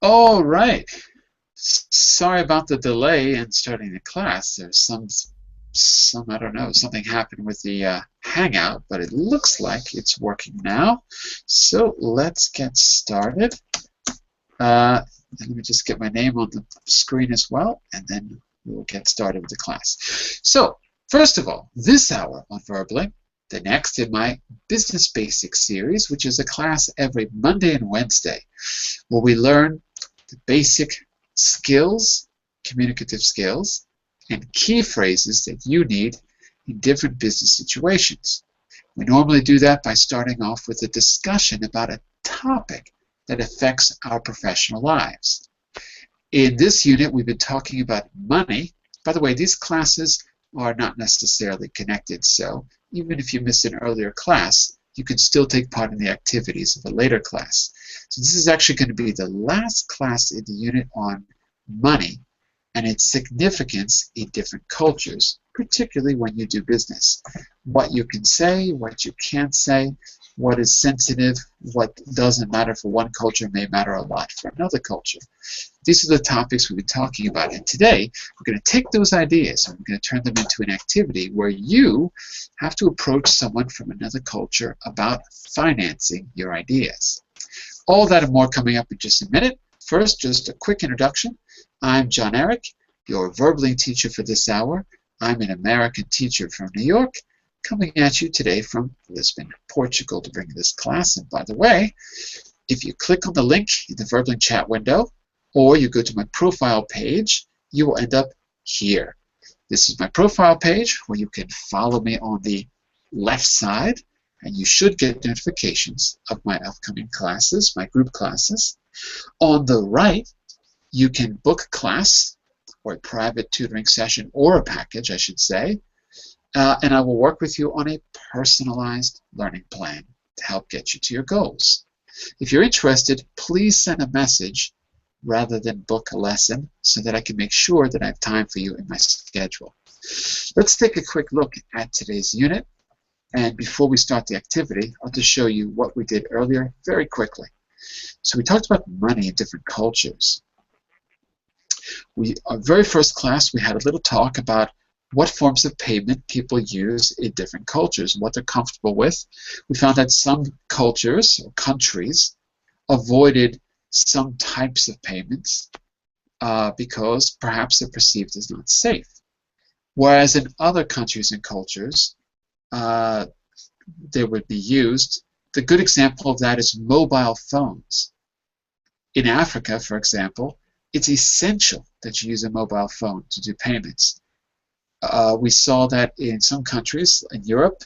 All right. Sorry about the delay in starting the class. There's some I don't know, something happened with the Hangout, but it looks like it's working now. So let's get started. And let me just get my name on the screen as well, and then we'll get started with the class. So, first of all, this hour on Verbally, the next in my Business Basics series, which is a class every Monday and Wednesday, where we learn the basic skills, communicative skills, and key phrases that you need in different business situations. We normally do that by starting off with a discussion about a topic that affects our professional lives. In this unit, we've been talking about money. By the way, these classes are not necessarily connected, so even if you miss an earlier class, you can still take part in the activities of a later class. So this is actually going to be the last class in the unit on money and its significance in different cultures, particularly when you do business. What you can say, what you can't say, what is sensitive, what doesn't matter for one culture may matter a lot for another culture. These are the topics we've been talking about, and today we're going to take those ideas and we're going to turn them into an activity where you have to approach someone from another culture about financing your ideas. All that and more coming up in just a minute. First, just a quick introduction. I'm John Eric, your verbally teacher for this hour. I'm an American teacher from New York, coming at you today from Lisbon, Portugal, to bring this class. And by the way, if you click on the link in the verbally chat window, or you go to my profile page, you will end up here. This is my profile page where you can follow me on the left side, and you should get notifications of my upcoming classes, my group classes. On the right, you can book a class or a private tutoring session, or a package, I should say, and I will work with you on a personalized learning plan to help get you to your goals. If you're interested, please send a message rather than book a lesson so that I can make sure that I have time for you in my schedule. Let's take a quick look at today's unit. And before we start the activity, I'll just show you what we did earlier very quickly. So we talked about money in different cultures. Our very first class, we had a little talk about what forms of payment people use in different cultures, what they're comfortable with. We found that some cultures or countries avoided some types of payments because perhaps they're perceived as not safe. Whereas in other countries and cultures, they would be used. The good example of that is mobile phones. In Africa, for example, it's essential that you use a mobile phone to do payments. We saw that in some countries in Europe,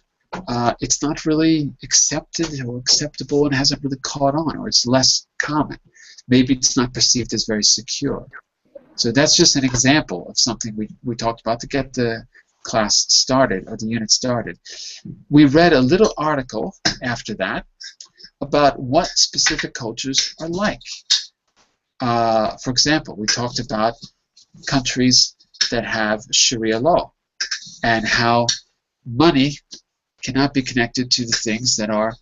it's not really accepted or acceptable and hasn't really caught on, or it's less common. Maybe it's not perceived as very secure. So that's just an example of something we talked about to get the class started, or the unit started. We read a little article after that about what specific cultures are like. For example, we talked about countries that have Sharia law and how money cannot be connected to the things that are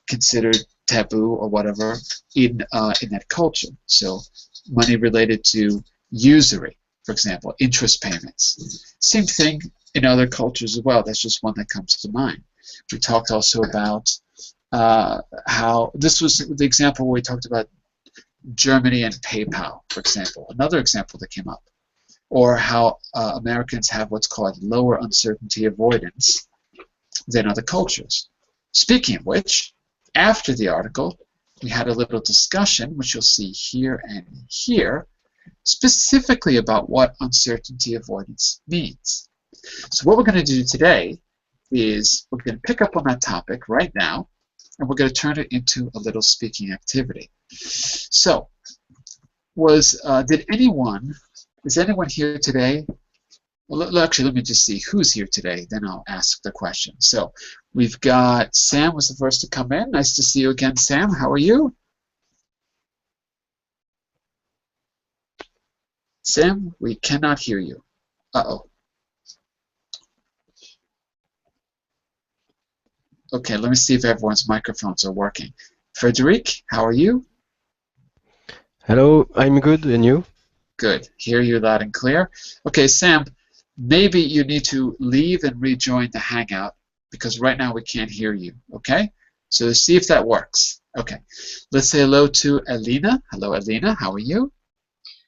considered taboo or whatever in that culture. So money related to usury, for example, interest payments. Same thing in other cultures as well. That's just one that comes to mind. We talked also about how this was the example where we talked about Germany and PayPal, for example. Another example that came up. Or how Americans have what's called lower uncertainty avoidance than other cultures. Speaking of which, after the article, we had a little discussion, which you'll see here and here, specifically about what uncertainty avoidance means. So what we're going to do today is we're going to pick up on that topic right now, and we're going to turn it into a little speaking activity. So, is anyone here today? Well, actually, let me just see who's here today, then I'll ask the question. So we've got Sam was the first to come in. Nice to see you again, Sam. How are you? Sam, we cannot hear you. Uh-oh. Okay, let me see if everyone's microphones are working. Frederic, how are you? Hello, I'm good, and you? Good. Hear you loud and clear. Okay, Sam, maybe you need to leave and rejoin the Hangout because right now we can't hear you. Okay? So see if that works. Okay. Let's say hello to Alina. Hello, Alina. How are you?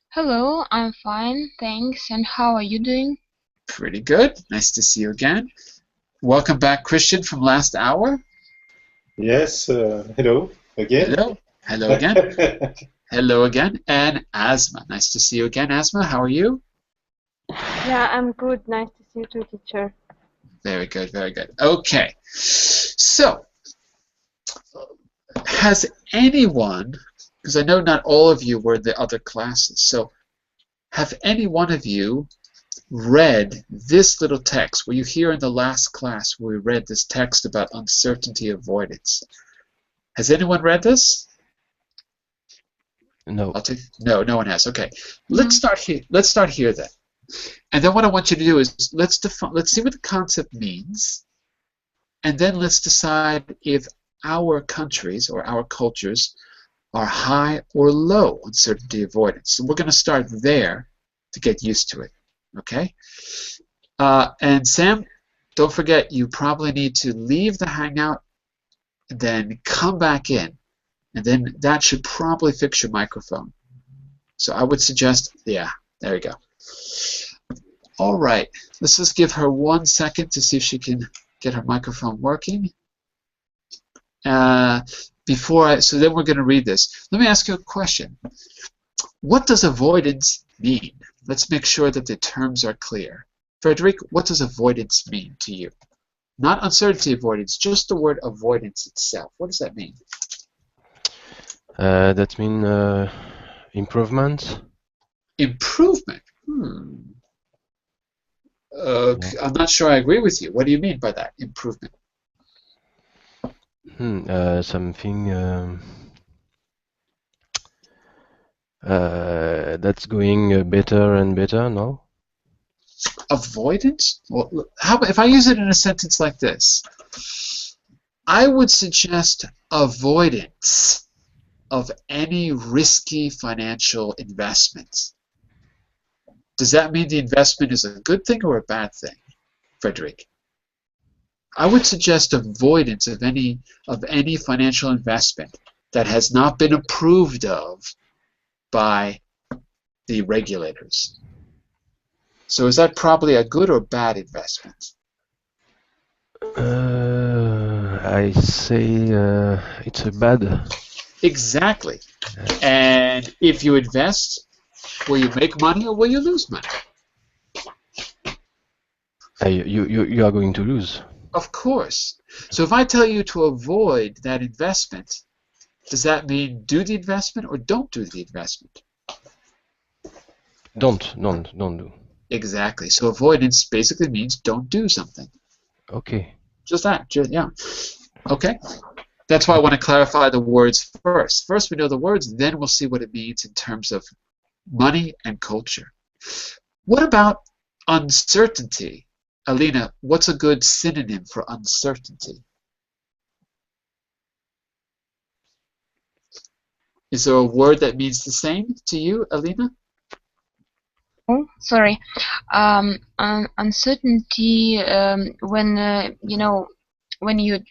Hello, I'm fine, thanks. And how are you doing? Pretty good. Nice to see you again. Welcome back, Christian, from last hour. Yes, hello again. Hello. Hello again. Hello again. And Asma. Nice to see you again, Asma. How are you? Yeah, I'm good. Nice to see you too, teacher. Very good, very good. Okay. So, has anyone, because I know not all of you were in the other classes, so have any one of you read this little text? Were you here in the last class where we read this text about uncertainty avoidance? Has anyone read this? No. No, no one has. Okay. Let's start here. Let's start here then. And then what I want you to do is let's see what the concept means, and then let's decide if our countries or our cultures are high or low uncertainty avoidance. So we're going to start there to get used to it. Okay? And Sam, don't forget you probably need to leave the Hangout and then come back in. And then that should probably fix your microphone. So I would suggest, yeah, there you go. All right, let's just give her 1 second to see if she can get her microphone working. So then we're going to read this. Let me ask you a question. What does avoidance mean? Let's make sure that the terms are clear. Frederic, what does avoidance mean to you? Not uncertainty avoidance, just the word avoidance itself. What does that mean? That mean improvement? Improvement? I'm not sure I agree with you. What do you mean by that, improvement? Something that's going better and better, no? Avoidance? Well, if I use it in a sentence like this? I would suggest avoidance of any risky financial investment. Does that mean the investment is a good thing or a bad thing, Frederic? I would suggest avoidance of any financial investment that has not been approved of by the regulators. So is that probably a good or bad investment? I say it's a bad. Exactly. And if you invest, will you make money or will you lose money? You are going to lose. Of course. So if I tell you to avoid that investment, does that mean do the investment or don't do the investment? Don't do. Exactly. So avoidance basically means don't do something. Okay. Just that. Yeah. Okay. That's why I want to clarify the words first. First we know the words, then we'll see what it means in terms of money and culture. What about uncertainty? Alina, what's a good synonym for uncertainty? Is there a word that means the same to you, Alina? Oh, sorry. Uncertainty when when you're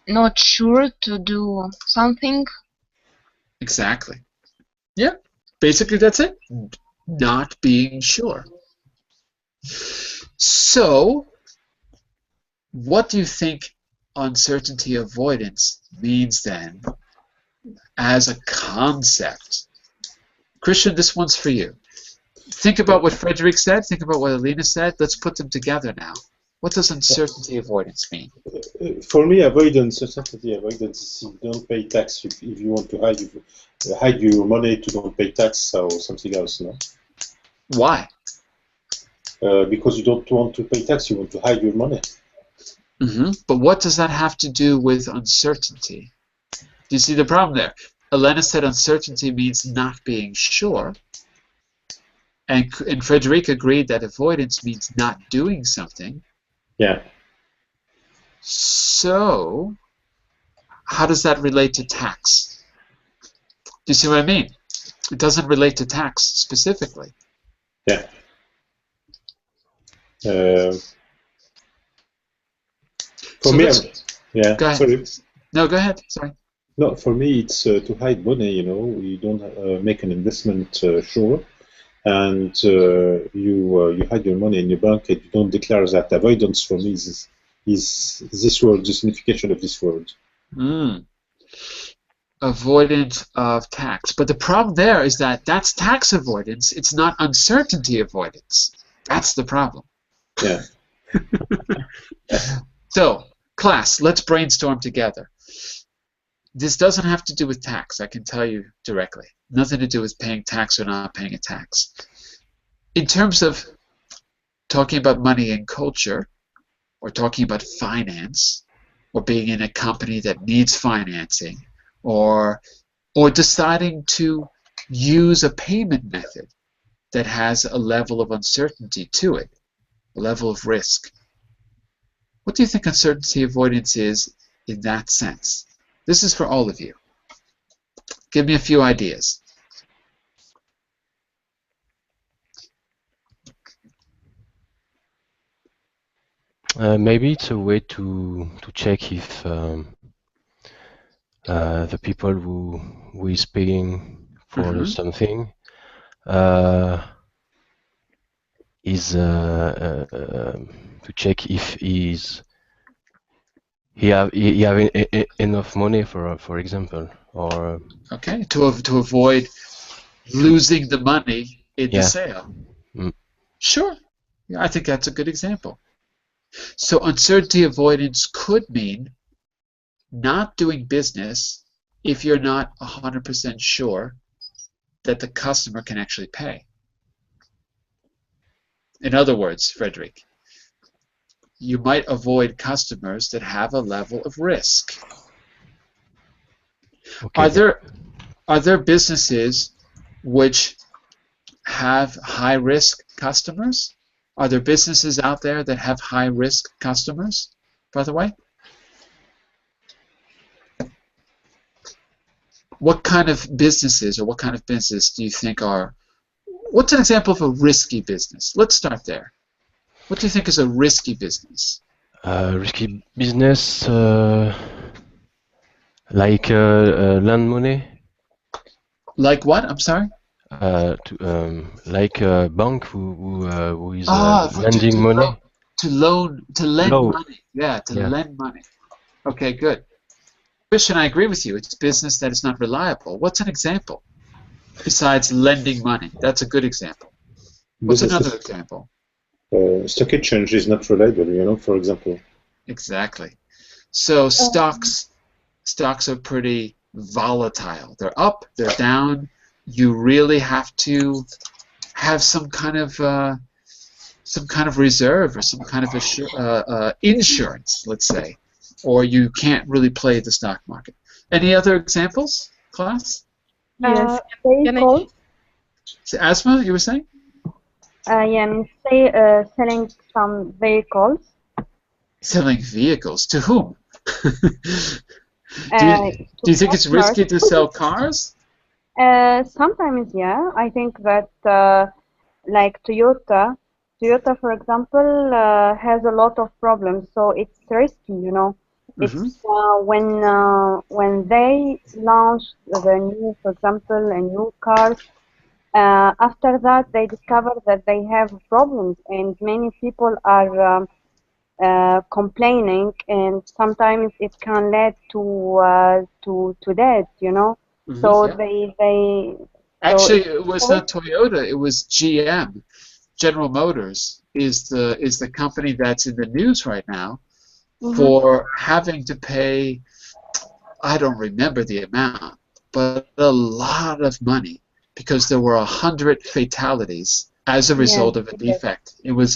not sure to do something. Exactly. Yeah. Basically, that's it. Not being sure. So, what do you think uncertainty avoidance means then as a concept? Christian, this one's for you. Think about what Frederic said. Think about what Alina said. Let's put them together now. What does uncertainty avoidance mean? For me, uncertainty avoidance is you don't pay tax if you want to hide your money to don't pay tax or something else, no? Why? Because you don't want to pay tax, you want to hide your money. But what does that have to do with uncertainty? Do you see the problem there? Elena said uncertainty means not being sure. And Frederic agreed that avoidance means not doing something. Yeah. So, how does that relate to tax? Do you see what I mean? It doesn't relate to tax specifically. Yeah. For So me, let's yeah. go ahead. Sorry. No, go ahead. Sorry. No, for me, it's to hide money. You don't make an investment sure, and you hide your money in your bank, and you don't declare that. Avoidance for me is this word, the signification of this word. Avoidance of tax. But the problem there is that that's tax avoidance. It's not uncertainty avoidance. That's the problem. Yeah. So, class, let's brainstorm together. This doesn't have to do with tax, I can tell you directly. Nothing to do with paying tax or not paying a tax. In terms of talking about money and culture, or talking about finance, or being in a company that needs financing, or deciding to use a payment method that has a level of uncertainty to it, a level of risk. What do you think uncertainty avoidance is in that sense? This is for all of you. Give me a few ideas. Maybe it's a way to check if the people who is paying for something is to check if he have enough money for example, or okay, to avoid losing the money in the yeah. sale. Sure, yeah, I think that's a good example. So uncertainty avoidance could mean not doing business if you're not 100% sure that the customer can actually pay. In other words, Frederick, you might avoid customers that have a level of risk. Okay. Are there businesses which have high-risk customers? Are there businesses out there that have high-risk customers, by the way? What kind of businesses or what kind of business do you think are... What's an example of a risky business? Let's start there. What do you think is a risky business? Risky business, like lend money. Like what? I'm sorry? Like a bank who is lending money. To lend Low. money. Yeah, to Yeah. lend money. Okay, good. Christian, I agree with you. It's business that is not reliable. What's an example besides lending money? That's a good example. What's another example? Stock exchange is not reliable, for example. Exactly. So stocks are pretty volatile. They're up, they're down. You really have to have some kind of reserve or some kind of insurance, let's say, or you can't really play the stock market. Any other examples, class? Yes. Can So, Asma, you were saying? Yeah, say selling some vehicles. Selling vehicles to whom? Do you think it's risky to sell cars? Sometimes, yeah. I think that like Toyota, for example, has a lot of problems, so it's risky. It's when they launch the new, for example, a new car. After that, they discover that they have problems, and many people are complaining, and sometimes it can lead to death. So they Actually, it was not Toyota. It was GM. General Motors is the company that's in the news right now for having to pay, I don't remember the amount, but a lot of money because there were 100 fatalities as a result of a defect. It was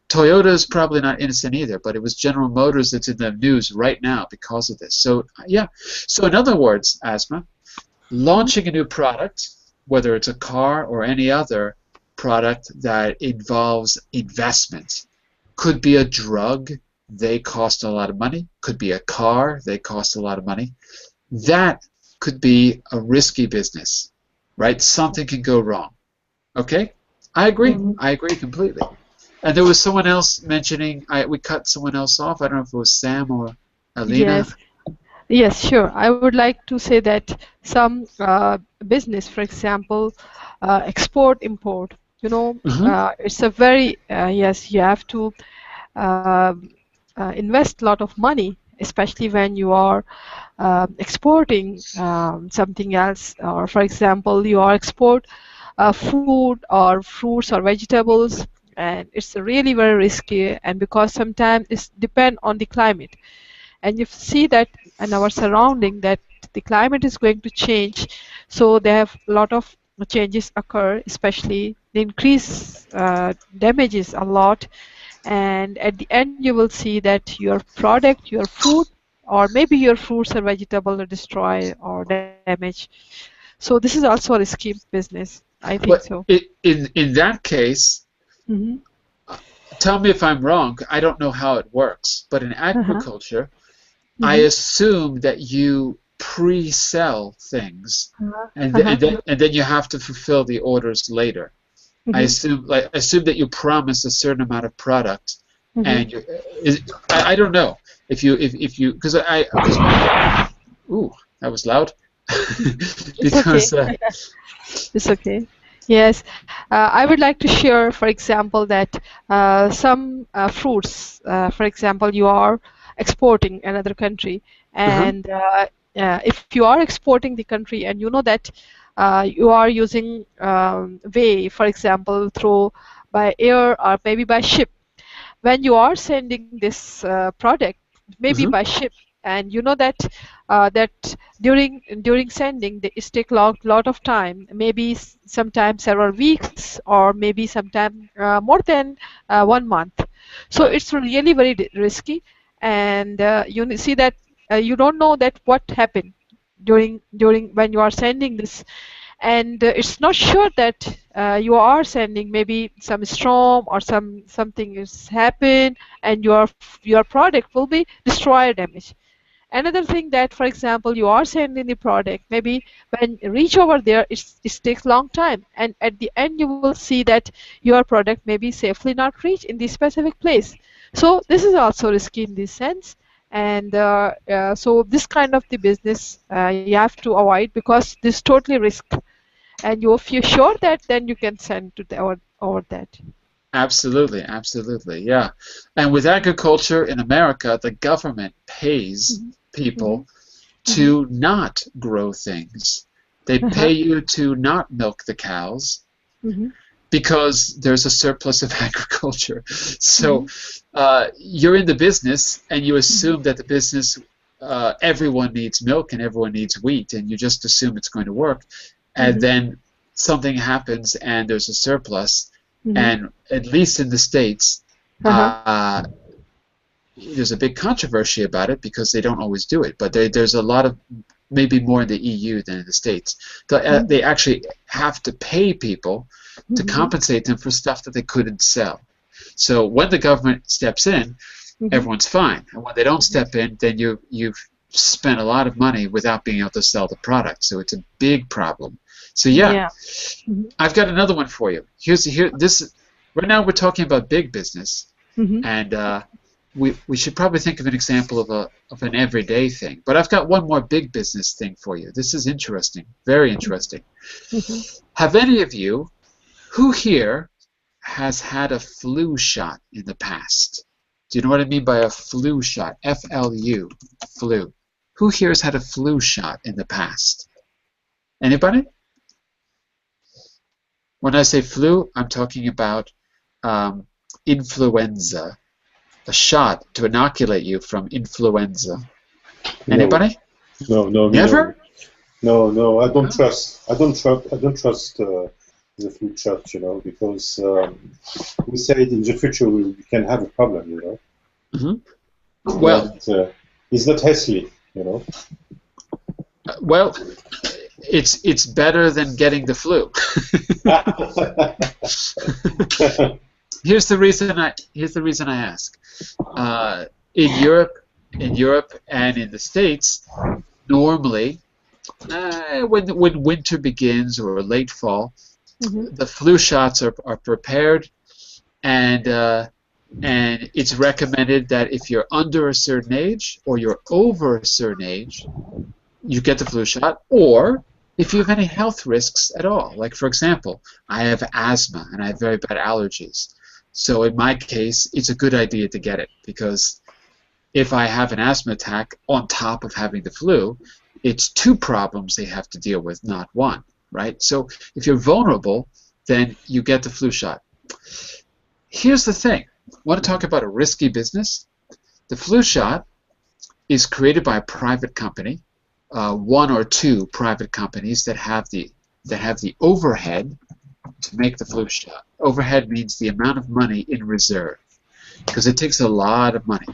Toyota's probably not innocent either, but it was General Motors that's in the news right now because of this. So yeah. So in other words, Asma, launching a new product, whether it's a car or any other product that involves investment, could be a drug, they cost a lot of money, could be a car, they cost a lot of money. That could be a risky business. right? Something can go wrong. Okay? I agree. I agree completely. And there was someone else mentioning, we cut someone else off. I don't know if it was Sam or Alina. Yes. Yes, sure. I would like to say that some business, for example, export import, it's a very, yes, you have to uh, invest a lot of money, especially when you are exporting something else, or for example, you are export food or fruits or vegetables, and it's really very risky, and because sometimes it's depend on the climate, and you see that in our surrounding that the climate is going to change, so they have a lot of changes occur, especially the increase damages a lot, and at the end you will see that your product, your food, or maybe your fruits or vegetable are destroyed or damaged. So this is also a risky business, I think But so. in that case, Hmm. tell me if I'm wrong. I don't know how it works, but in Uh-huh. agriculture, I Hmm. assume that you pre-sell things, Uh-huh. and then you have to fulfill the orders later. Hmm. I assume that you promise a certain amount of product, Hmm. and I don't know if you because ooh, that was loud. It's okay. Because It's okay. Yes, I would like to share, for example, that some fruits, for example, you are exporting another country, uh-huh, and if you are exporting the country and you know that you are using way, for example, through by air or maybe by ship, when you are sending this product maybe uh-huh, by ship, and you know that during sending it take lot of time, maybe sometimes several weeks or maybe sometime more than 1 month, so right, it's really very risky, and you see that you don't know that what happened during when you are sending this, and it's not sure that you are sending maybe some storm or something is happened, and your product will be destroyed, damaged. Another thing that, for example, you are sending the product, maybe when you reach over there, it takes long time, and at the end you will see that your product may be safely not reach in the specific place. So this is also risky in this sense, and so this kind of the business you have to avoid because this totally risk, and you if you're sure that, then you can send to the over that. absolutely, absolutely, yeah. And with agriculture in America, the government pays Mhm. people Mhm. Mhm. to not grow things. They pay Uh-huh. you to not milk the cows Mhm. because there's a surplus of agriculture. So Mhm. you're in the business and you Mhm. assume that the business, everyone needs milk and everyone needs wheat, and you just assume it's going to work. And Mhm. then something happens and there's a surplus. Mhm. And at least in the States, Uh-huh. there's a big controversy about it because they don't always do it. But there's a lot of, maybe more in the EU than in the States. They Mhm. actually have to pay people to Mhm. compensate them for stuff that they couldn't sell. So when the government steps in, Mhm. everyone's fine. And when they don't Mhm. step in, then you've spent a lot of money without being able to sell the product. So it's a big problem. So yeah, Yeah. Mhm. I've got another one for you. Here this right now we're talking about big business, Mhm. and we should probably think of an example of an everyday thing. But I've got one more big business thing for you. This is interesting, very interesting. Mhm. Have any of you, who here has had a flu shot in the past? Do you know what I mean by a flu shot? FLU, flu. Who here has had a flu shot in the past? Anybody? When I say flu, I'm talking about um, influenza, a shot to inoculate you from influenza. No, Anybody? no, me no. Never? No, I don't Oh. trust. I don't trust the food shop, because we said in the future we can have a problem, Mhm. Well, and it's not healthy. well, it's better than getting the flu. Here's the reason I ask. Uh, in Europe, and in the States, normally when winter begins or late fall, Mm-hmm. the flu shots are prepared, and it's recommended that if you're under a certain age or you're over a certain age, you get the flu shot, or if you have any health risks at all. Like, for example, I have asthma and I have very bad allergies. So in my case, it's a good idea to get it, because if I have an asthma attack on top of having the flu, it's two problems they have to deal with, not one, right? So if you're vulnerable, then you get the flu shot. Here's the thing. I want to talk about a risky business. The flu shot is created by a private company, one or two private companies that have the overhead to make the flu shot. Overhead means the amount of money in reserve, because it takes a lot of money.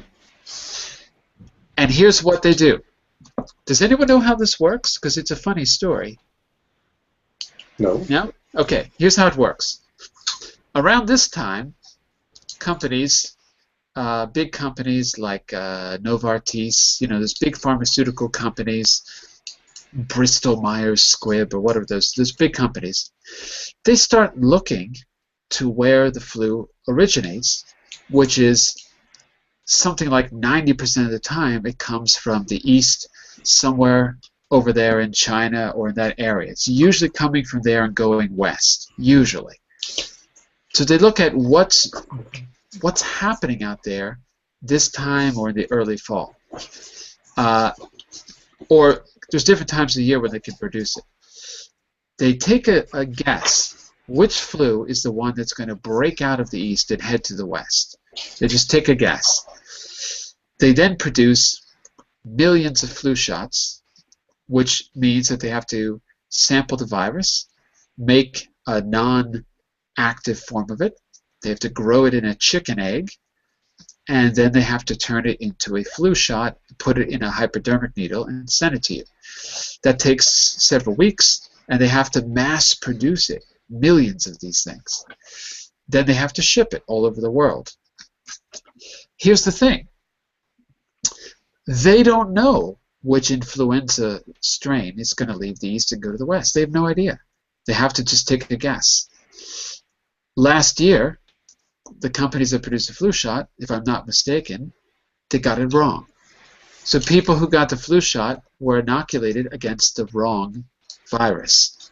And here's what they do. Does anyone know how this works? Because it's a funny story. No. No? Okay, here's how it works. Around this time, companies, big companies like Novartis, those big pharmaceutical companies, Bristol Myers Squibb, or whatever those big companies, they start looking to where the flu originates, which is something like 90% of the time it comes from the east, somewhere over there in China or in that area. It's usually coming from there and going west, usually. So they look at what's happening out there this time or in the early fall. Or there's different times of the year when they can produce it. They take a guess which flu is the one that's going to break out of the east and head to the west. They just take a guess. They then produce millions of flu shots, which means that they have to sample the virus, make a non-active form of it. They have to grow it in a chicken egg, and then they have to turn it into a flu shot, put it in a hypodermic needle, and send it to you. That takes several weeks, and they have to mass produce it, millions of these things. Then they have to ship it all over the world. Here's the thing. They don't know which influenza strain is going to leave the east and go to the west. They have no idea. They have to just take a guess. Last year, the companies that produced the flu shot, if I'm not mistaken, they got it wrong. So people who got the flu shot were inoculated against the wrong virus.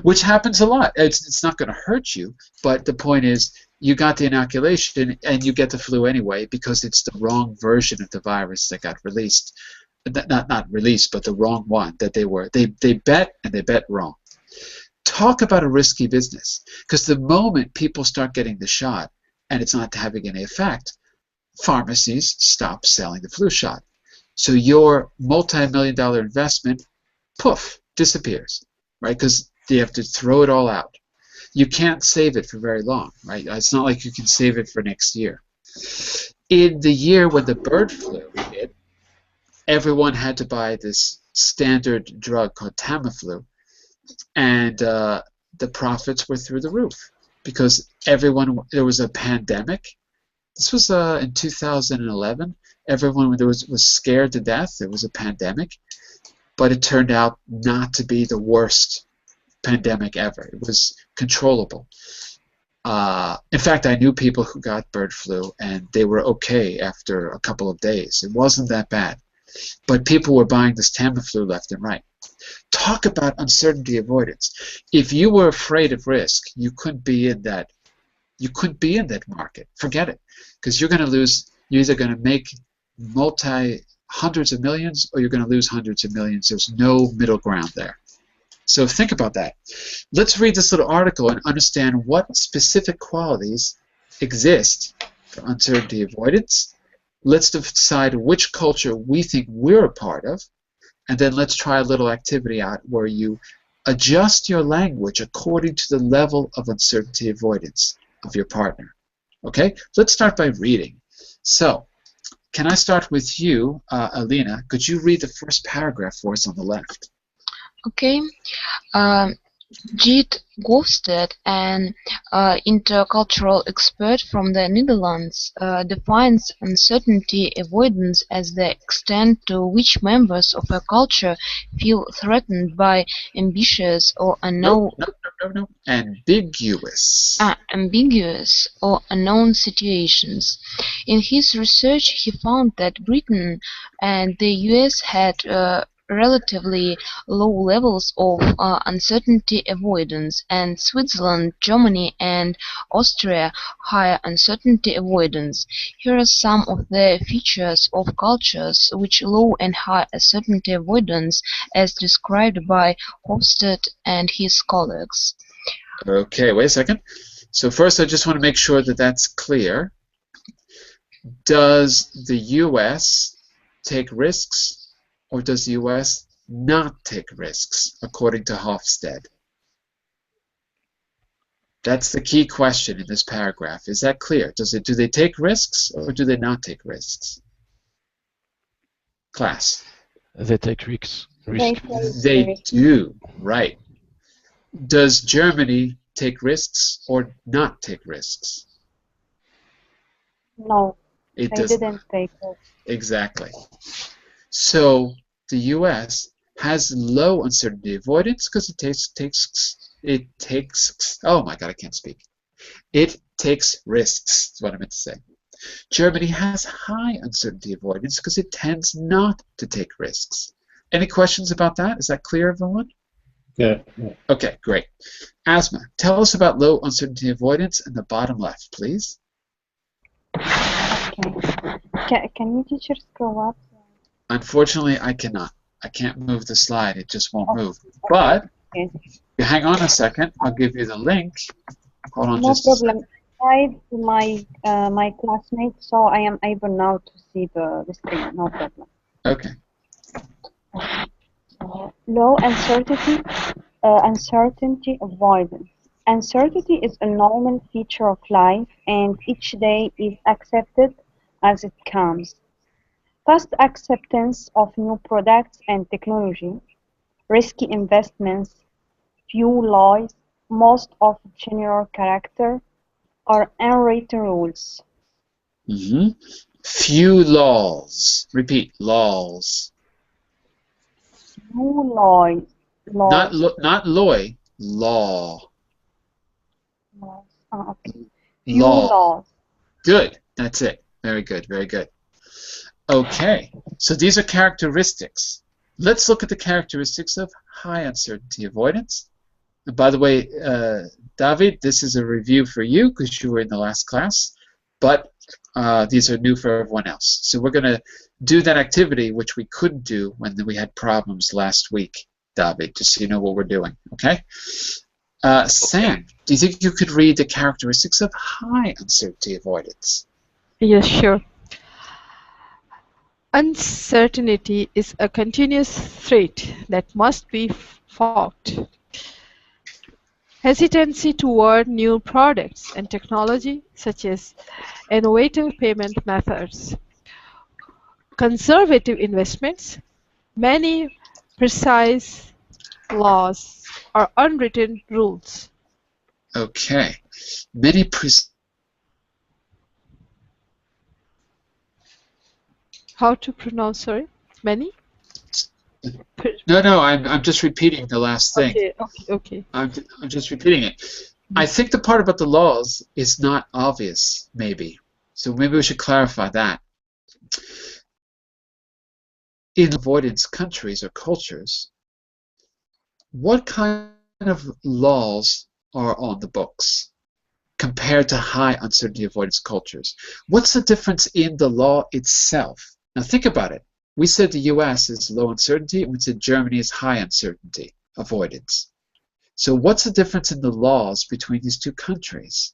Which happens a lot. It's not going to hurt you, but the point is you got the inoculation and you get the flu anyway because it's the wrong version of the virus that got released. Not released, but the wrong one that they bet, and they bet wrong. Talk about a risky business, because the moment people start getting the shot and it's not having any effect, pharmacies stop selling the flu shot. So your multi-million-dollar investment, poof, disappears, right? Because you have to throw it all out. You can't save it for very long, right? It's not like you can save it for next year. In the year when the bird flu hit, everyone had to buy this standard drug called Tamiflu, and the profits were through the roof because there was a pandemic. This was in 2011. Everyone was scared to death. There was a pandemic, but it turned out not to be the worst pandemic ever. It was controllable. In fact, I knew people who got bird flu, and they were okay after a couple of days. It wasn't that bad. But people were buying this Tamiflu left and right. Talk about uncertainty avoidance. If you were afraid of risk, you couldn't be in that. You couldn't be in that market. Forget it, because you're going to lose. You're either going to make hundreds of millions, or you're going to lose hundreds of millions. There's no middle ground there. So think about that. Let's read this little article and understand what specific qualities exist for uncertainty avoidance. Let's decide which culture we think we're a part of, and then let's try a little activity out where you adjust your language according to the level of uncertainty avoidance of your partner. Okay? Let's start by reading. So, can I start with you, Alina? Could you read the first paragraph for us on the left? Okay. Geert Gofstad, an intercultural expert from the Netherlands, defines uncertainty avoidance as the extent to which members of a culture feel threatened by ambitious or unknown No. Ambiguous. ambiguous or unknown situations. In his research, he found that Britain and the US had relatively low levels of uncertainty avoidance, and Switzerland, Germany, and Austria higher uncertainty avoidance. Here are some of the features of cultures which low and high uncertainty avoidance, as described by Hofstede and his colleagues. Okay, wait a second. So first I just want to make sure that that's clear. Does the U.S. take risks, or does the U.S. not take risks, according to Hofstede? That's the key question in this paragraph. Is that clear? Do they take risks, or do they not take risks? Class. They take risks. They do, right. Does Germany take risks or not take risks? No, It they does didn't not. take it. Exactly. So the U.S. has low uncertainty avoidance because it takes oh my God, I can't speak. It takes risks, is what I meant to say. Germany has high uncertainty avoidance because it tends not to take risks. Any questions about that? Is that clear, everyone? Yeah. Okay, great. Asma, tell us about low uncertainty avoidance in the bottom left, please. Okay. Can you teacher scroll up? Unfortunately, I cannot. I can't move the slide. It just won't move. Okay. But Okay. you hang on a second. I'll give you the link. Hold on No just a problem. second. I to my classmate, so I am able now to see the screen. No problem. Okay. Low uncertainty avoidance. Uncertainty is a normal feature of life, and each day is accepted as it comes. Fast acceptance of new products and technology, risky investments, few laws, most of general character, or unwritten rules. Few laws. Repeat, laws. Few laws. Not loy. Law. Okay. Few Law. laws. Good. That's it. Very good. Very good. Okay. So these are characteristics. Let's look at the characteristics of high uncertainty avoidance. And by the way, David, this is a review for you because you were in the last class, but these are new for everyone else. So we're going to do that activity which we couldn't do when we had problems last week, David, just so you know what we're doing, okay? Sam, do you think you could read the characteristics of high uncertainty avoidance? Yes, sure. Uncertainty is a continuous threat that must be fought. Hesitancy toward new products and technology, such as innovative payment methods. Conservative investments, many precise laws or unwritten rules. Okay. Many How to pronounce, sorry? Many? No, I'm just repeating the last thing. Okay. I'm just repeating it. I think the part about the laws is not obvious, maybe. So maybe we should clarify that. In avoidance countries or cultures, what kind of laws are on the books compared to high uncertainty avoidance cultures? What's the difference in the law itself? Now think about it. We said the US is low uncertainty, and we said Germany is high uncertainty avoidance. So what's the difference in the laws between these two countries?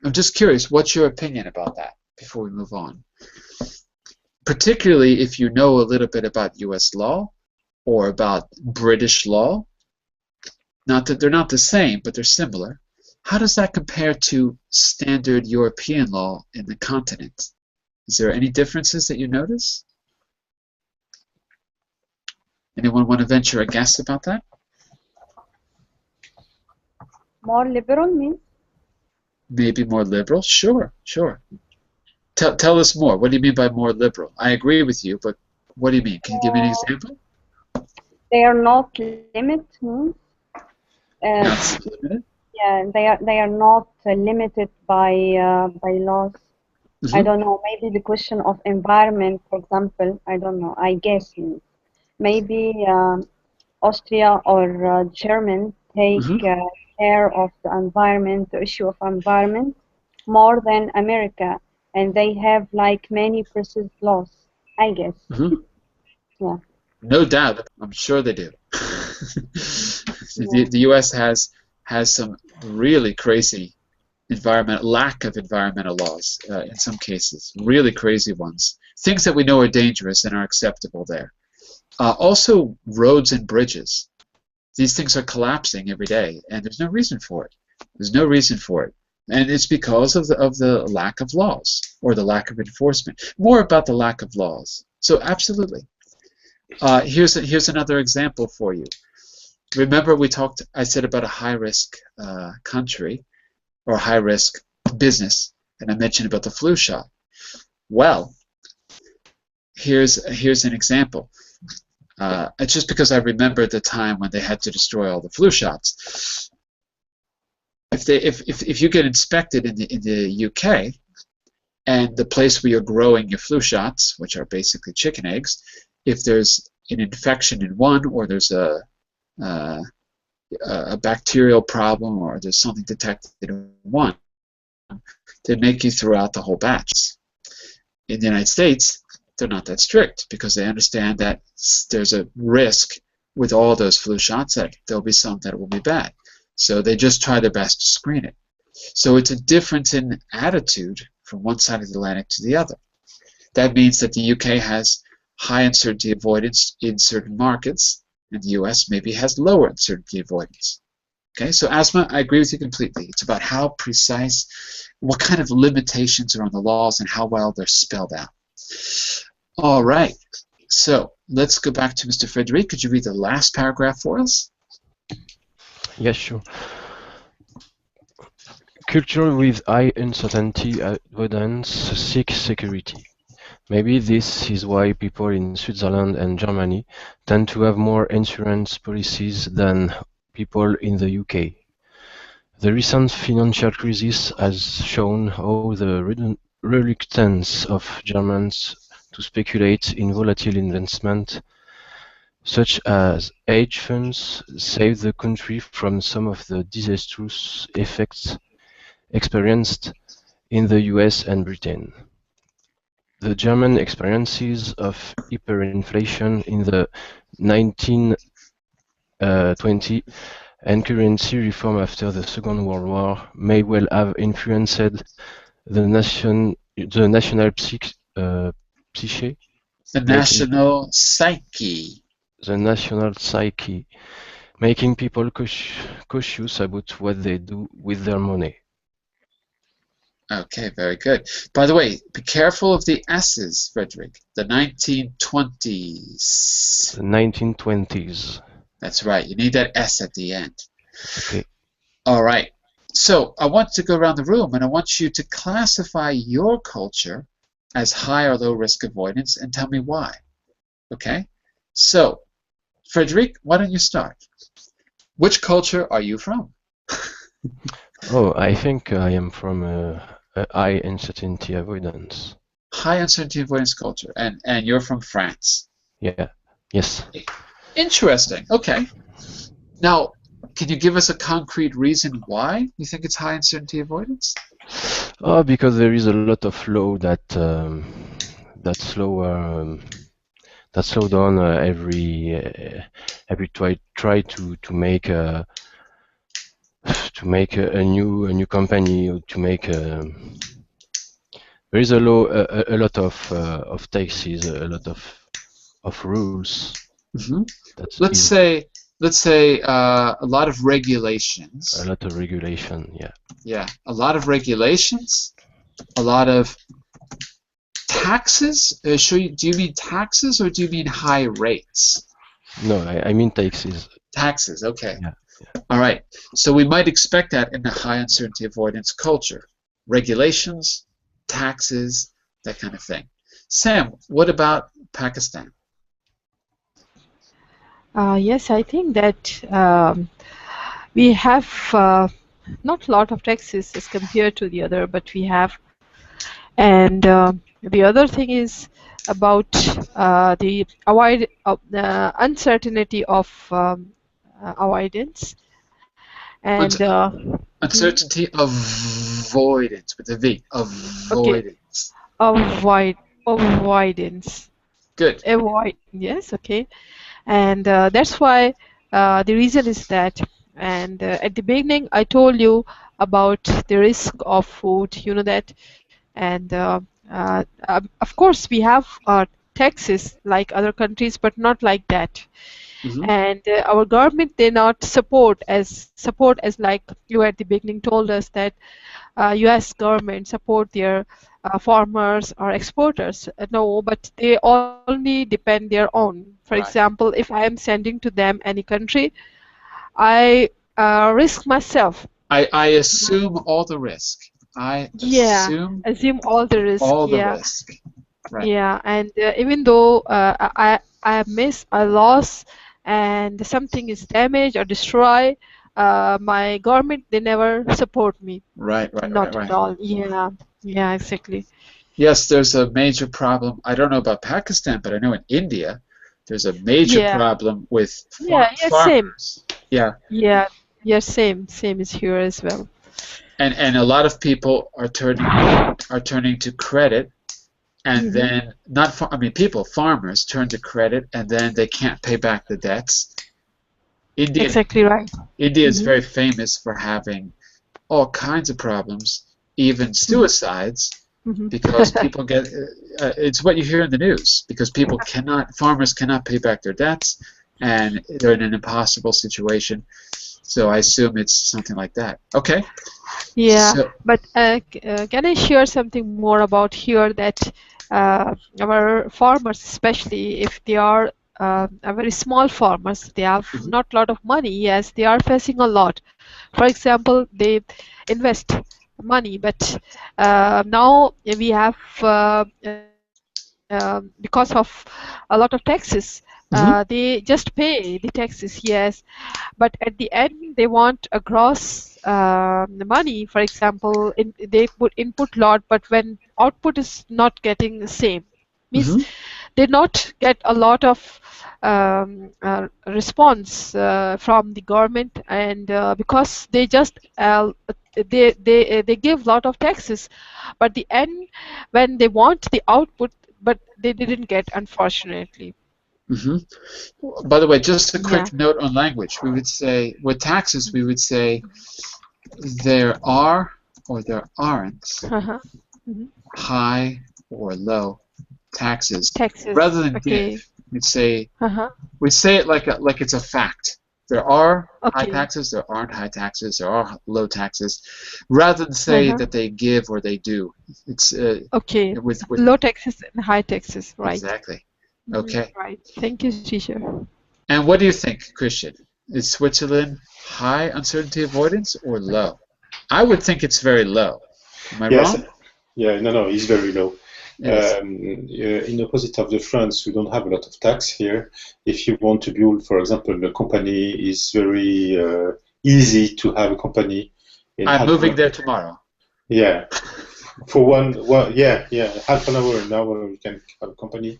I'm just curious, what's your opinion about that before we move on? Particularly if you know a little bit about US law or about British law. Not that they're not the same, but they're similar. How does that compare to standard European law in the continent? Is there any differences that you notice? Anyone want to venture a guess about that? More liberal means? Maybe more liberal? Sure, sure. Tell us more. What do you mean by more liberal? I agree with you, but what do you mean? Can you give me an example? They are not limited means? Not limited? Yeah, they are not limited by laws. I don't know. Maybe the question of environment, for example. I don't know. I guess maybe Austria or German take care of the environment, the issue of environment, more than America, and they have like many precise laws. I guess. Yeah. No doubt. I'm sure they do. The U.S. has some really crazy lack of environmental laws in some cases, really crazy ones. Things that we know are dangerous and are acceptable there. Also, roads and bridges. These things are collapsing every day, and there's no reason for it. There's no reason for it. And it's because of the lack of laws or the lack of enforcement. More about the lack of laws. So absolutely. Here's another example for you. Remember I said about a high-risk country or high-risk business, and I mentioned about the flu shot. Well, here's an example. It's just because I remember the time when they had to destroy all the flu shots. If you get inspected in the UK, and the place where you're growing your flu shots, which are basically chicken eggs, if there's an infection in one, or there's a bacterial problem, or there's something detected in one, they make you throw out the whole batch. In the United States, they're not that strict because they understand that there's a risk with all those flu shots that there'll be some that will be bad. So they just try their best to screen it. So it's a difference in attitude from one side of the Atlantic to the other. That means that the UK has high uncertainty avoidance in certain markets, and the US maybe has lower uncertainty avoidance. Okay, so asthma, I agree with you completely. It's about how precise, what kind of limitations are on the laws and how well they're spelled out. All right, so let's go back to Mr. Frederic. Could you read the last paragraph for us? Yes, sure. Culture with high uncertainty avoidance seek security. Maybe this is why people in Switzerland and Germany tend to have more insurance policies than people in the UK. The recent financial crisis has shown how the reluctance of Germans to speculate in volatile investment, such as hedge funds, saved the country from some of the disastrous effects experienced in the US and Britain. The German experiences of hyperinflation in the 1920s and currency reform after the Second World War may well have influenced the national psyche. The national psyche. The national psyche, making people cautious about what they do with their money. Okay, very good. By the way, be careful of the S's, Frederick. The 1920s. The 1920s. That's right. You need that S at the end. Okay. All right. So I want to go around the room, and I want you to classify your culture as high or low risk avoidance and tell me why. Okay? So, Frederic, why don't you start? Which culture are you from? Oh, I think I am from high uncertainty avoidance. High uncertainty avoidance culture, and you're from France. Yeah. Yes. Interesting. Okay. Now, can you give us a concrete reason why you think it's high uncertainty avoidance? Oh, because there is a lot of law that slow down every try to make a new company, or to make there is a lot of taxes, a lot of rules. Mm-hmm. Let's say a lot of regulations. A lot of regulation, yeah. Yeah, a lot of regulations, a lot of taxes. Do you mean taxes or do you mean high rates? No, I mean taxes. Taxes, okay. Yeah. All right. So we might expect that in the high uncertainty avoidance culture. Regulations, taxes, that kind of thing. Sam, what about Pakistan? Yes, I think that we have not a lot of taxes as compared to the other, but we have. And the other thing is about the uncertainty of avoidance. And Uncertainty avoidance with a V. okay, Avoidance. avoidance. Good. Yes, okay. And that's why the reason is that. And at the beginning, I told you about the risk of food, you know that. And of course, we have taxes like other countries, but not like that. And our government, they not support as like you at the beginning told us that U.S. government support their farmers or exporters. No, but they only depend their own. For Right. example, if I am sending to them any country, I risk myself. I assume all the risk. I Yeah, assume assume all the risk. all the Yeah, risk. Right. yeah, and even though I lost and something is damaged or destroyed, my government they never support me. Right, right, right, Not at right. all. Yeah, yeah, exactly. Yes, there's a major problem. I don't know about Pakistan, but I know in India there's a major Yeah, problem with yeah, same. farmers. Yeah, Yeah, yeah, same is here as well. and a lot of people are turning to credit, and then not I mean farmers turn to credit, and then they can't pay back the debts. Exactly right. India is very famous for having all kinds of problems, even suicides, because people get it's what you hear in the news, because farmers cannot pay back their debts, and they're in an impossible situation. So I assume it's something like that. Okay. Yeah, So, but can I share something more about here that our farmers, especially if they are a very small farmers, they have not a lot of money. Yes, they are facing a lot. For example, they invest money, but now we have because of a lot of taxes, they just pay the taxes. Yes, but at the end they want a gross money. For example, they put input lot, but when output is not getting the same, means they not get a lot of response from the government, and because they just they give lot of taxes, but the end when they want the output, but they didn't get, unfortunately. by the way, just a Yeah. quick note on language. We would say, with taxes, we would say there are or there aren't Uh-huh. Mhm. high or low taxes. Taxes. Rather than Okay. give, we'd Uh-huh. say it like it's a fact. There are high Okay. taxes, there aren't high taxes, there are low taxes, rather than say Uh-huh. that they give or they do. It's Okay. with Low taxes and high taxes, right? exactly. Okay. Right. Thank you, teacher. And what do you think, Christian? Is Switzerland high uncertainty avoidance or low? I would think it's very low. Am I Yes. wrong? Yeah, no, it's very low. It is. In opposite of the France, we don't have a lot of tax here. If you want to build, for example, a company, it's very easy to have a company. I'm moving there tomorrow. Yeah, half an hour, an hour, you can have a company,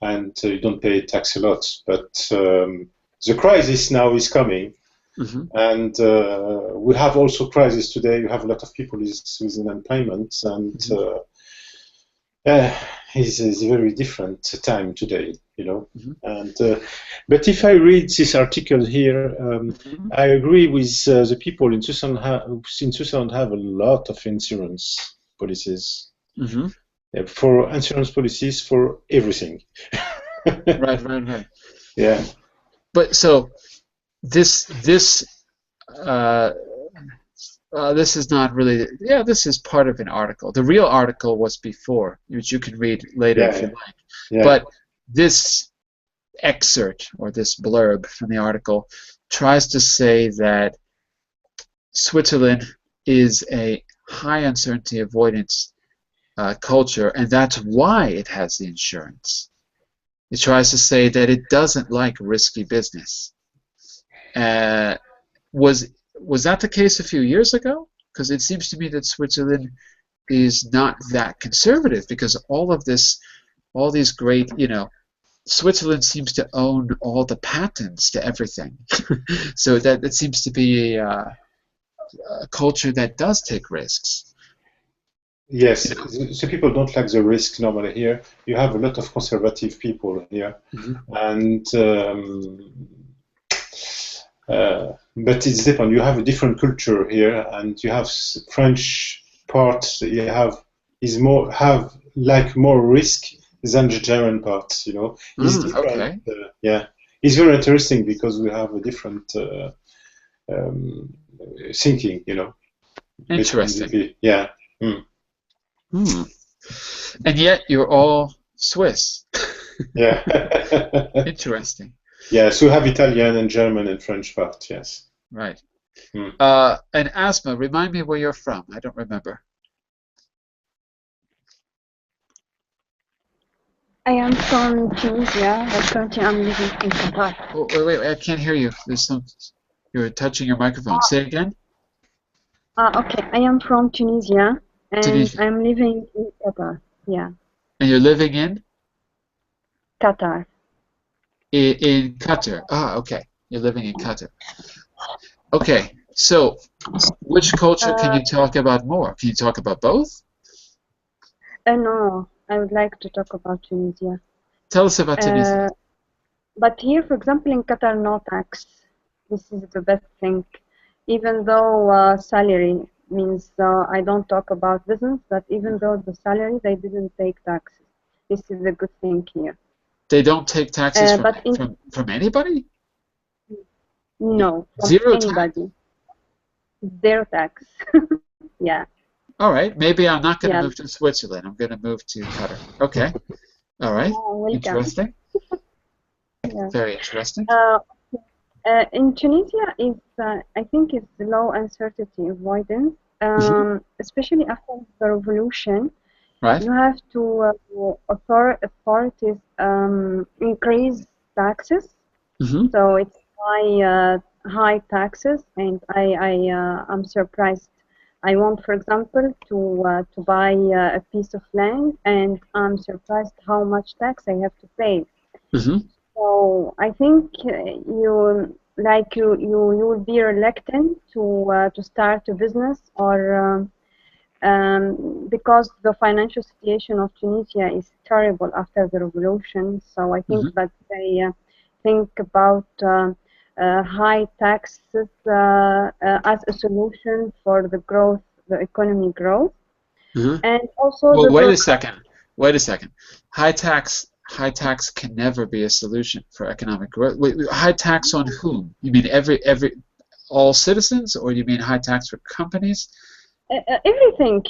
and you don't pay tax a lot. But the crisis now is coming, and we have also crisis today. You have a lot of people with unemployment, and it's a very different time today, you know. And but if I read this article here, I agree with the people in Switzerland have a lot of insurance policies. For insurance policies for everything. Right. Yeah. But so this is not really. Yeah, this is part of an article. The real article was before, which you can read later if you like. Yeah. But this excerpt or this blurb from the article tries to say that Switzerland is a high uncertainty avoidance culture, and that's why it has the insurance. It tries to say that it doesn't like risky business. Uh, was that the case a few years ago? Because it seems to me that Switzerland is not that conservative, because all these great, Switzerland seems to own all the patents to everything. So that seems to be a culture that does take risks. Yes, so people don't like the risk normally here. You have a lot of conservative people here, and but it's different. You have a different culture here, and you have French part. You have more risk than the German part. It's different. Okay. Yeah, it's very interesting because we have a different thinking. Interesting. Yeah. And yet you're all Swiss. Yeah. Interesting. Yeah, so we have Italian and German and French part, yes. Right. And Asma, remind me where you're from. I don't remember. I am from Tunisia, but currently I'm living in Qatar. Oh, wait, I can't hear you. You're touching your microphone. Say it again. Okay, I am from Tunisia, and Tunisia. I'm living in Qatar. Yeah. And you're living in? Qatar. In Qatar. Okay. You're living in Qatar. Okay. So, which culture can you talk about more? Can you talk about both? No, I would like to talk about Tunisia. Tell us about Tunisia. But here, for example, in Qatar, no tax. This is the best thing. Even though salary means I don't talk about business, but even though the salary, they didn't take taxes. This is a good thing here. They don't take taxes from anybody? No, from Zero anybody. Tax? Zero tax. Yeah. All right. Maybe I'm not going to move to Switzerland. I'm going to move to Qatar. Okay. All right. Interesting. Yeah. Very interesting. In Tunisia, I think it's low uncertainty avoidance, especially after the revolution. Right. You have to authorities increase taxes, so it's high taxes, and I'm surprised. I want, for example, to buy a piece of land, and I'm surprised how much tax I have to pay. So I think you will be reluctant to start a business, or because the financial situation of Tunisia is terrible after the revolution. So I think that they think about high taxes as a solution for the economy growth, and also. Well, wait a second. High tax can never be a solution for economic growth. Wait, high tax on whom? You mean all citizens, or you mean high tax for companies? Everything,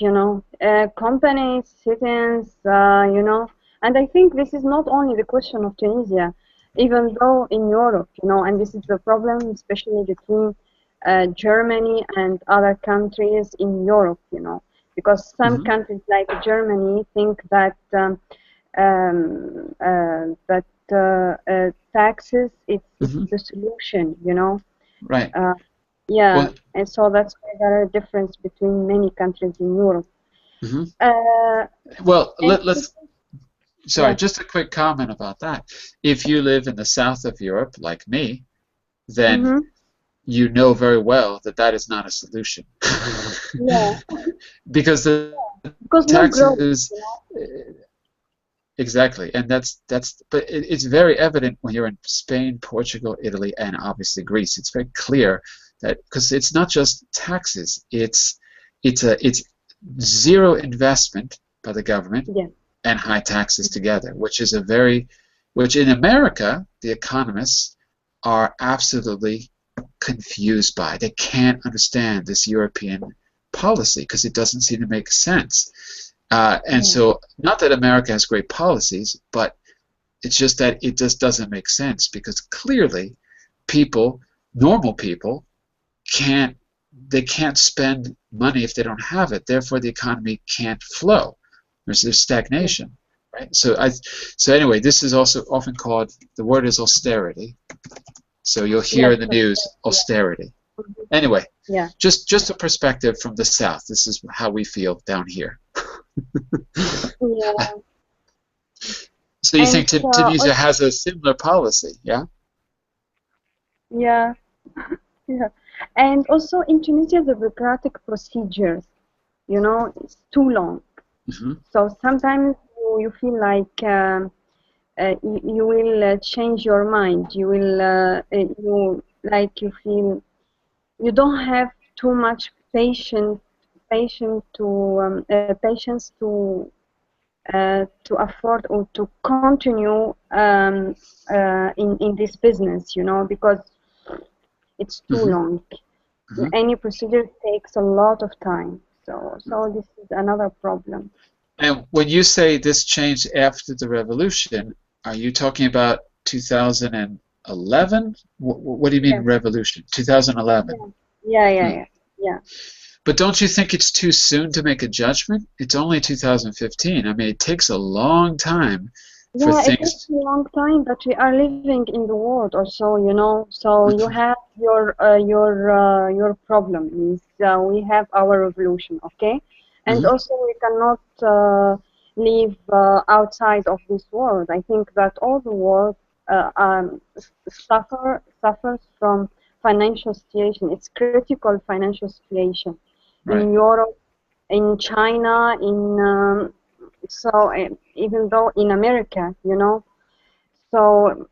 companies, citizens, and I think this is not only the question of Tunisia, even though in Europe, and this is the problem, especially between Germany and other countries in Europe, because some countries like Germany think that taxes it's the solution, Right. Yeah, and so that's why there are a difference between many countries in Europe. Well, just a quick comment about that. If you live in the south of Europe, like me, then you know very well that is not a solution. Yeah. Because the taxes. Exactly, and but it's very evident when you're in Spain, Portugal, Italy, and obviously Greece. It's very clear that because it's not just taxes, it's zero investment by the government and high taxes together, which in America the economists are absolutely confused by. They can't understand this European policy because it doesn't seem to make sense. So, not that America has great policies, but it's just that it just doesn't make sense because clearly people normal people can't spend money if they don't have it. Therefore, the economy can't flow. There's stagnation, right? So anyway, this is also often called, the word is austerity. So you'll hear in the news austerity. Anyway, just a perspective from the South. This is how we feel down here. Yeah. So you think Tunisia has a similar policy, yeah? Yeah. Yeah. And also in Tunisia, the bureaucratic procedures, it's too long. So sometimes you feel like you will change your mind. You will you feel you don't have too much patience to afford or to continue in this business, because it's too long. Any procedure takes a lot of time. So this is another problem. And when you say this changed after the revolution, are you talking about 2011? What do you mean revolution? 2011? Yeah. But don't you think it's too soon to make a judgment? It's only 2015. I mean, it takes a long time for things. It takes a long time, but we are living in the world also, So you have your problem means we have our revolution, okay? And also we cannot live outside of this world. I think that all the world suffers from financial situation. It's critical financial situation in Europe, in China, even though in America, so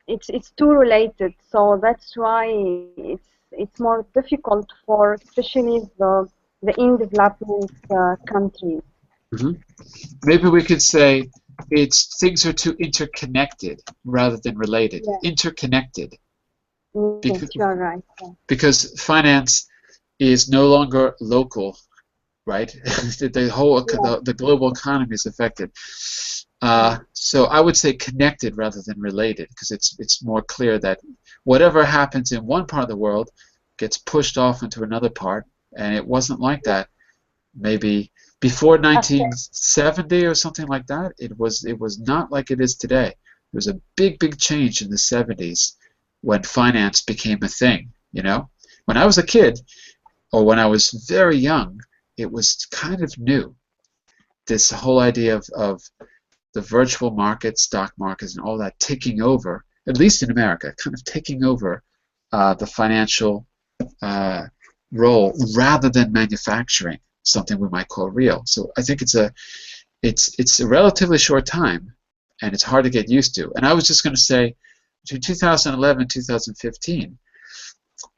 it's too related. So that's why it's more difficult for especially the in development countries. Maybe we could say things are too interconnected rather than related. Interconnected. Yes, you're right. Because finance is no longer local, right? The global economy is affected. So I would say connected rather than related, because it's more clear that whatever happens in one part of the world gets pushed off into another part, and it wasn't like that. Maybe before 1970 or something like that, it was not like it is today. There was a big change in the 70s when finance became a thing. When I was a kid, or when I was very young, it was kind of new. This whole idea of the virtual markets, stock markets, and all that taking over, at least in America, kind of taking over the financial role rather than manufacturing something we might call real. So I think it's a relatively short time, and it's hard to get used to. And I was just going to say, between 2011 and 2015,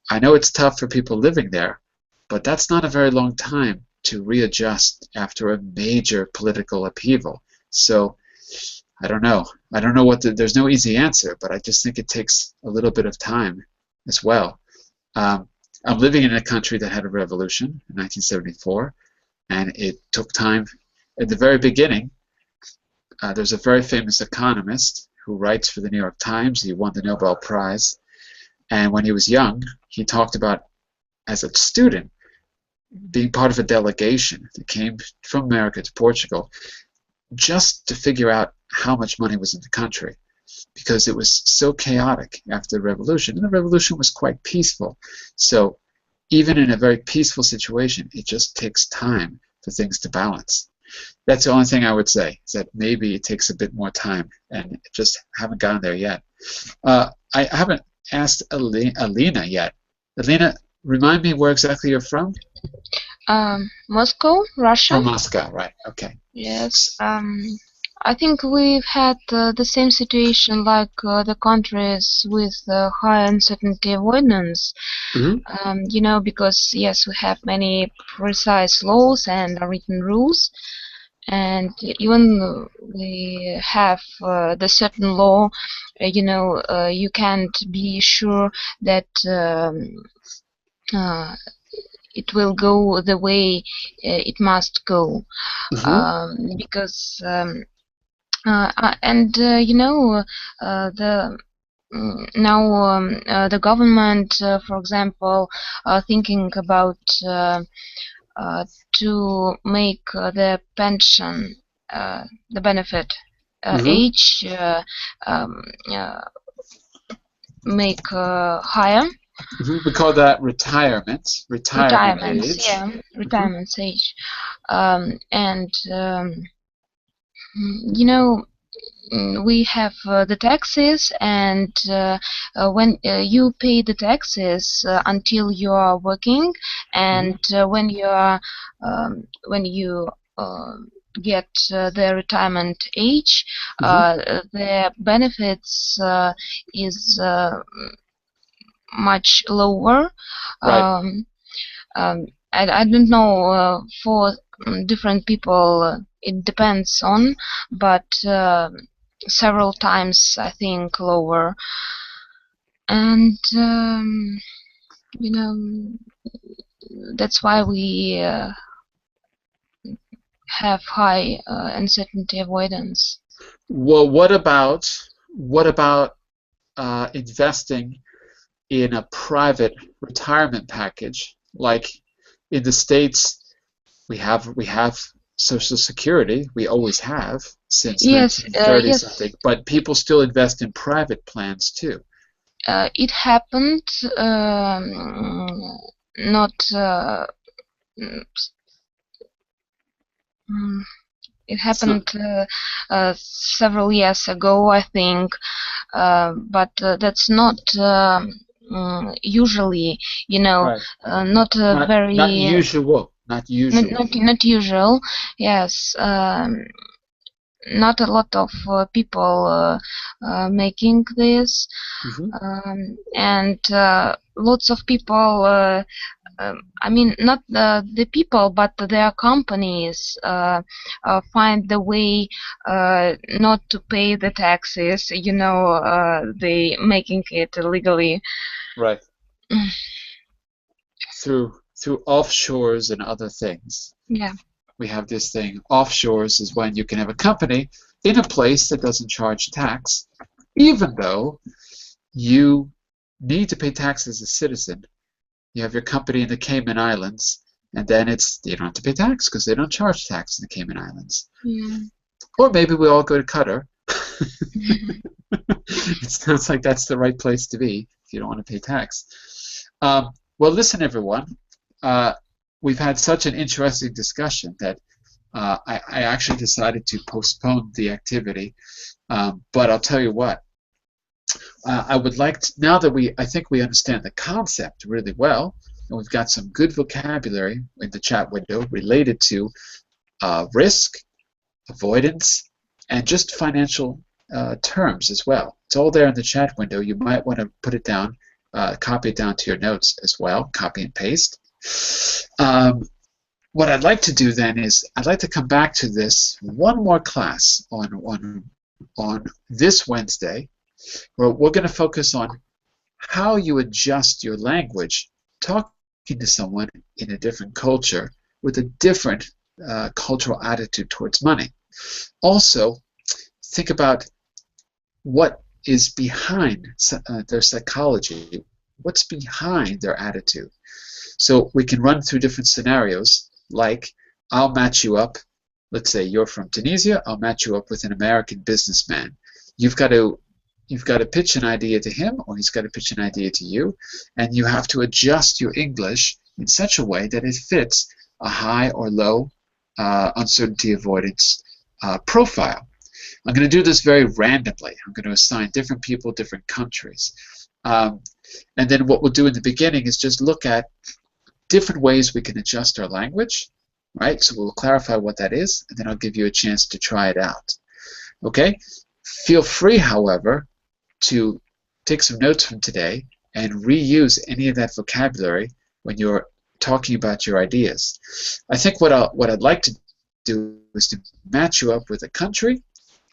I know it's tough for people living there, but that's not a very long time to readjust after a major political upheaval. So I don't know. There's no easy answer, but I just think it takes a little bit of time as well. I'm living in a country that had a revolution in 1974, and it took time. At the very beginning, there's a very famous economist who writes for the New York Times. He won the Nobel Prize, and when he was young, he talked about, as a student, being part of a delegation that came from America to Portugal just to figure out how much money was in the country, because it was so chaotic after the revolution. And the revolution was quite peaceful. So even in a very peaceful situation, it just takes time for things to balance. That's the only thing I would say, is that maybe it takes a bit more time, and just haven't gotten there yet. I haven't asked Alina yet. Alina, remind me where exactly you're from? Moscow, Russia. From Moscow, right? Okay. Yes. I think we've had the same situation like the countries with high uncertainty avoidance. Because yes, we have many precise laws and written rules, and even we have the certain law, you can't be sure that it will go the way it must go, because the now the government, for example, thinking about to make the pension, the benefit age um, uh, make higher. We call that retirement Retirements, age. yeah, retirement age, and you know, we have the taxes, and when you pay the taxes until you are working, and when you get the retirement age, the benefits is much lower. Right. I don't know for different people it depends on, but several times I think lower, and you know, that's why we have high uncertainty avoidance. Well, what about investing in a private retirement package? Like in the States, we have Social Security. We always have since Yes, 1930 yes, something, but people still invest in private plans too. it happened. Not. Mm, it It's not happened several years ago, I think, but that's not usually, you know, right. not Not very, usual. Not usual. not usual. Yes, not a lot of people making this, and lots of people. I mean, not the people, but their companies find the way not to pay the taxes. You know, they making it illegally. Right. Through offshores and other things. Yeah. We have this thing. Offshores is when you can have a company in a place that doesn't charge tax, even though you need to pay tax as a citizen. You have your company in the Cayman Islands, and then you don't have to pay tax because they don't charge tax in the Cayman Islands. Yeah. Or maybe we all go to Qatar. It sounds like that's the right place to be if you don't want to pay tax. Well, listen, everyone. We've had such an interesting discussion that I actually decided to postpone the activity. But I'll tell you what. I would like to, now that I think we understand the concept really well, and we've got some good vocabulary in the chat window related to risk, avoidance, and just financial terms as well. It's all there in the chat window. You might want to put it down, copy it down to your notes as well, copy and paste. What I'd like to do then is I'd like to come back to this one more class on this Wednesday, where we're going to focus on how you adjust your language talking to someone in a different culture with a different cultural attitude towards money. Also, think about what is behind their psychology, what's behind their attitude. So we can run through different scenarios, like I'll match you up. Let's say you're from Tunisia. I'll match you up with an American businessman. You've got to pitch an idea to him, or he's got to pitch an idea to you, and you have to adjust your English in such a way that it fits a high or low uncertainty avoidance profile. I'm going to do this very randomly. I'm going to assign different people, different countries. And then what we'll do in the beginning is just look at different ways we can adjust our language, right? So we'll clarify what that is, and then I'll give you a chance to try it out. Okay? Feel free, however, to take some notes from today and reuse any of that vocabulary when you're talking about your ideas. I think what I'd like to do is to match you up with a country,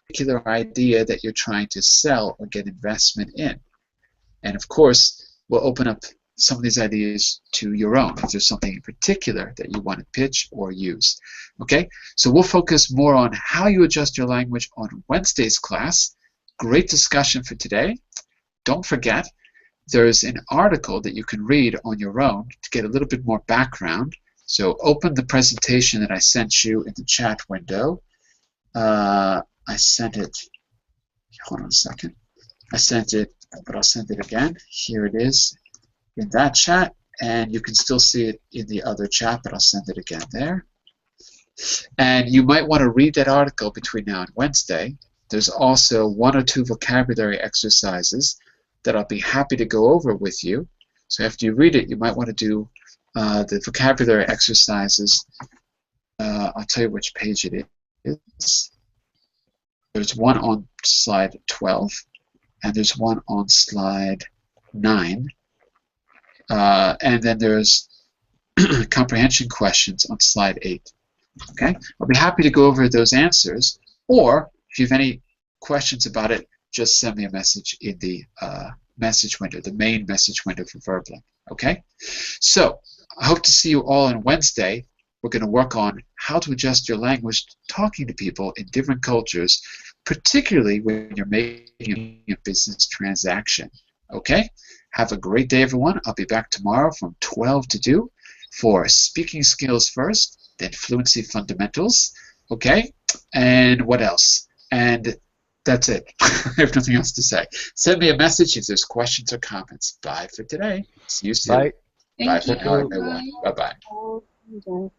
particular idea that you're trying to sell or get investment in. And of course, we'll open up some of these ideas to your own if there's something in particular that you want to pitch or use. Okay, so we'll focus more on how you adjust your language on Wednesday's class. Great discussion for today. don't forget, there's an article that you can read on your own to get a little bit more background. So open the presentation that I sent you in the chat window. I sent it, hold on a second. I sent it, but I'll send it again. Here it is in that chat, and you can still see it in the other chat, but I'll send it again there. And you might want to read that article between now and Wednesday. There's also 1 or 2 vocabulary exercises that I'll be happy to go over with you. So after you read it, you might want to do the vocabulary exercises. I'll tell you which page it is. There's one on slide 12, and there's one on slide 9. And then there's comprehension questions on slide 8. Okay? I'll be happy to go over those answers, or if you have any questions about it, just send me a message in the message window, the main message window for Verblink. Okay? So, I hope to see you all on Wednesday. We're going to work on how to adjust your language talking to people in different cultures, particularly when you're making a business transaction. Okay? Have a great day, everyone. I'll be back tomorrow from 12 to 2 for speaking skills first, then fluency fundamentals. Okay? And what else? And that's it. I have nothing else to say. Send me a message if there's questions or comments. Bye for today. See you soon. Bye. Bye Thank for you. now, everyone. Bye. Bye-bye. Okay.